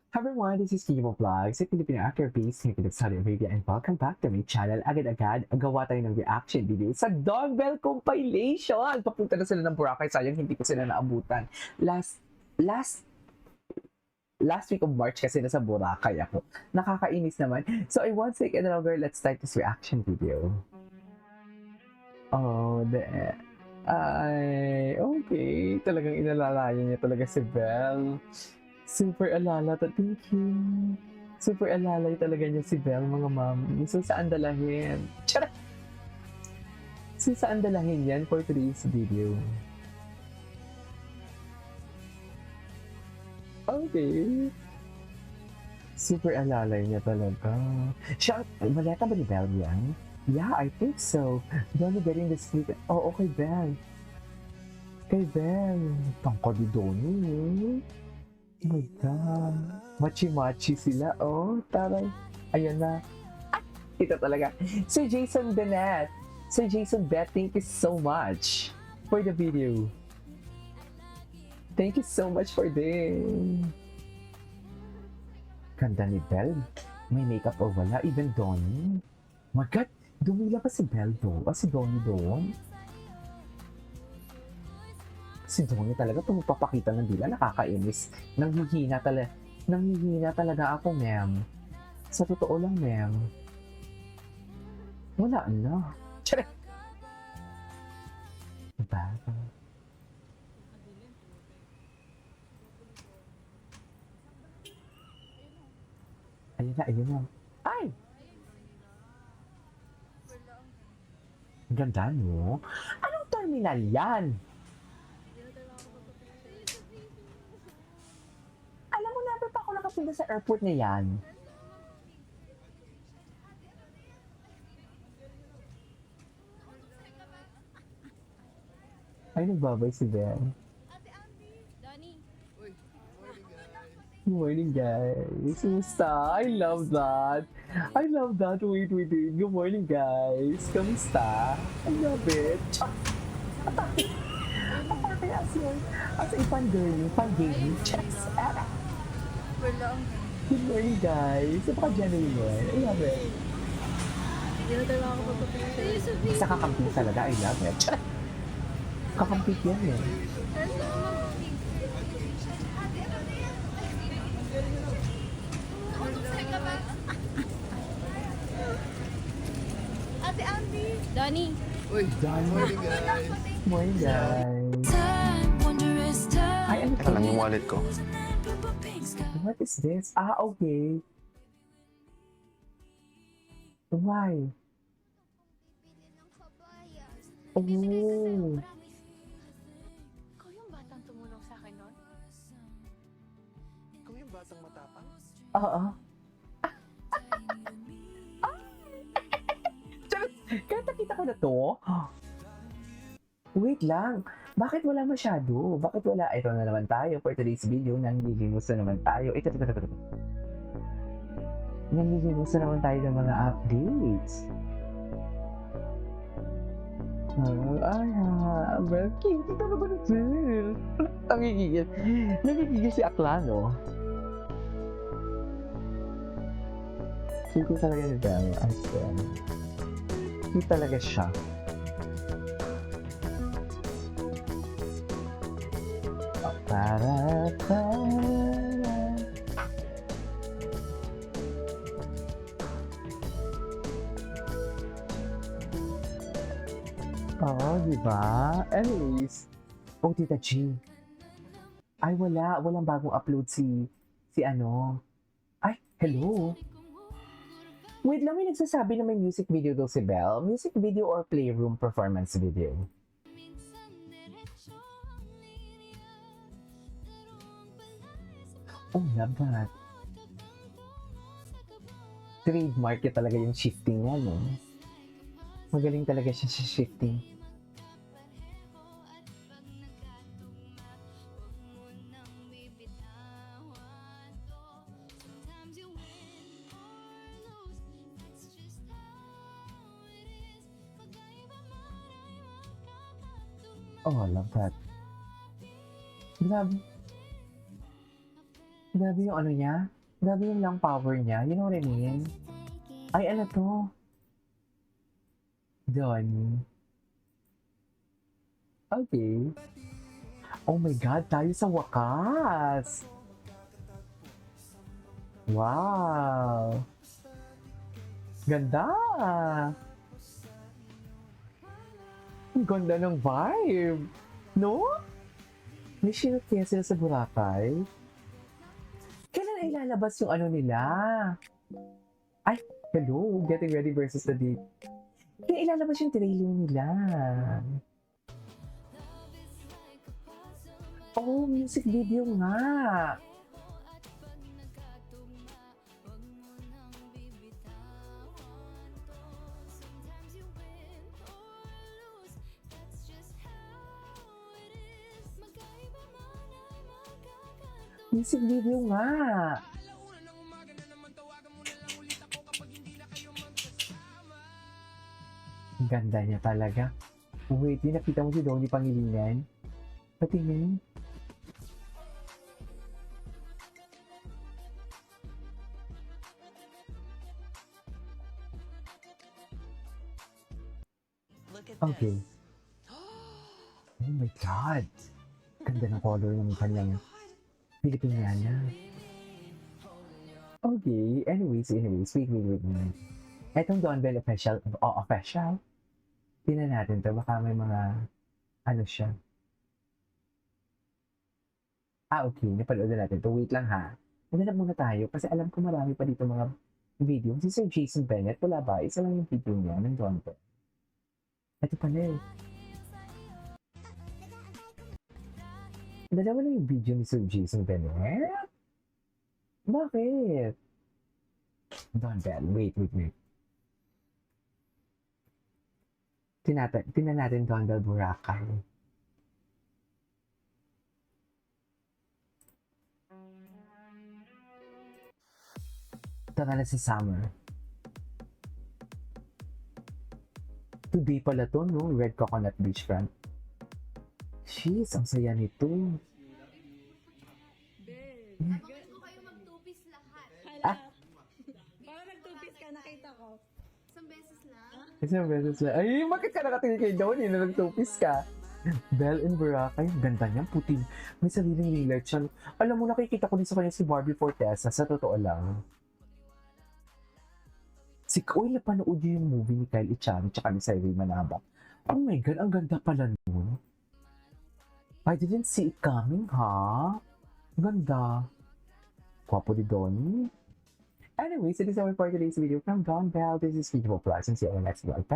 Hi everyone, this is Kimo Vlogs, a Filipino actor based in Saudi Arabia, and welcome back to my channel. Agad-agad, gawa tayo ng reaction video sa Doorbell Compilation! Papunta na sila ng Boracay, sayang hindi ko sila naabutan. Last week of March kasi nasa Boracay ako. Nakakainis naman. So I won't take it longer, let's start this reaction video. Oh, okay. Talagang inalalayan niya talaga si Belle. Super alala to. Thank you. Super alalay talaga niya si Belle, mga mami. So, saan dalahin? Charot! So, saan dalahin yan for today's video? Okay. Super alalay niya talaga. Siya, maleta ba ni Belle yan? Yeah, I think so. Donnie getting the sleep. Oh, okay, Belle. Kay Belle. Tangka di Donnie. Oh my God. Machi-machi sila. Oh, taray. Ayan na. Ah, ito talaga. Sir Jason Bennett. Sir Jason Bennett, thank you so much for the video. Thank you so much for this. Ganda ni Belle. May makeup o wala. Even Donnie. My God, dumila pa si Belle do. Si Donnie doon. Si Donnie talaga kung magpapakita ng dila, nakakainis. Nanghihina talaga ako, ma'am. Sa totoo lang, ma'am. Wala na. Tiyari! Diba? Ayun na. Ay! Ganda, no? Anong terminal yan? Alam mo, never pa ako nakapunta sa airport na yan. Ay, nagbabay si Ben. Good morning, guys. Kumusta? I love that. Wait. Good morning, guys. Kamusta? I love it. Atake as a fan girl, fan gaming. Chess. Good morning, guys. Napaka-genuine. I love it. Hindi na tayo makakapagpapicture. Sa kakamping talaga, I love it. Kakamping yan eh. Ate Andy! Donnie! Uy, Donnie. morning guys. Morning, guys. Ay, ano Teka lang yung wallet ko. What is this? Ah, okay. Why? Oh. Ikaw yung batang tumulong sa akin nun? Ikaw yung batang matapang? Oo. Kita ko na to? Wait lang. Bakit wala masyado? Bakit wala? Ito na naman tayo for today's video. Nangihingus na naman tayo. Ito. Nangihingus na naman tayo ng mga updates. Well, cute talaga na Jill. Nangigigil si Aklano. Cute talaga ni Belle. I swear. Cute talaga siya. Para. Oo, diba? Anyways. Oh, Tita G. Ay, walang bagong upload si ano. Ay, hello. Wait lang, may nagsasabi na may music video daw si Belle. Music video or playroom performance video? Oh, love that. Trademark niya talaga yung shifting niya, no? Magaling talaga siya sa shifting. Oh, I love that. Grabe. Grabe yung ano niya. Grabe yung lang power niya. You know what I mean? Ay, ano to? Donnie. Okay. Oh my God, tayo sa wakas! Wow! Ganda! Ang ganda ng vibe! No? May shoot kaya sila sa Boracay? Kailan ay lalabas yung ano nila? Ay, hello! Getting ready versus the date. Kaya ilalabas yung trailer nila. Oh, music video nga! Music video nga! Ang ganda niya talaga. Wait, di nakita mo si Donnie Pangilinan? Patingin. Okay. Oh my God! Ganda ng color ng kanyang Filipiniana. Okay, anyways, wait. Etong Don Bell official. Tingnan natin to, baka may mga, ano siya. Okay, napanood na natin to. Wait lang ha. Maghanap muna tayo, kasi alam ko marami pa dito mga video. Si Sir Jason Bennett, wala ba? Isa lang yung video niya ng Don Bell. Ito pala eh. Dalawa na yung video ni Sir Jason Bennett? Bakit? Don Bell, wait. Tingnan natin Don Bell Boracay. Tara na sa summer. Today pala to, no? Red Coconut Beachfront. Jeez, ang saya nito. Abangan ko kayo mag-two-piece lahat. Parang nag-two-piece ka, nakita ko. Isang beses lang. Isang beses lang. Ay, bakit ka nakatingin kay Donnie na nag-two-piece ka? Belle in Boracay, ganda niya, puti. May sariling lilet siya. Alam mo, nakikita ko din sa kanya si Barbie Fortesa, sa totoo lang. Si Koy, napanood niyo yung movie ni Kyle Echani tsaka ni Cyril Manabak. Oh my God, ang ganda pala nun. I didn't see it coming, ha? Ganda. Gwapo ni Donnie. Anyways, it is all for today's video from Don Bell. This is Video Plus and see you on the next vlog.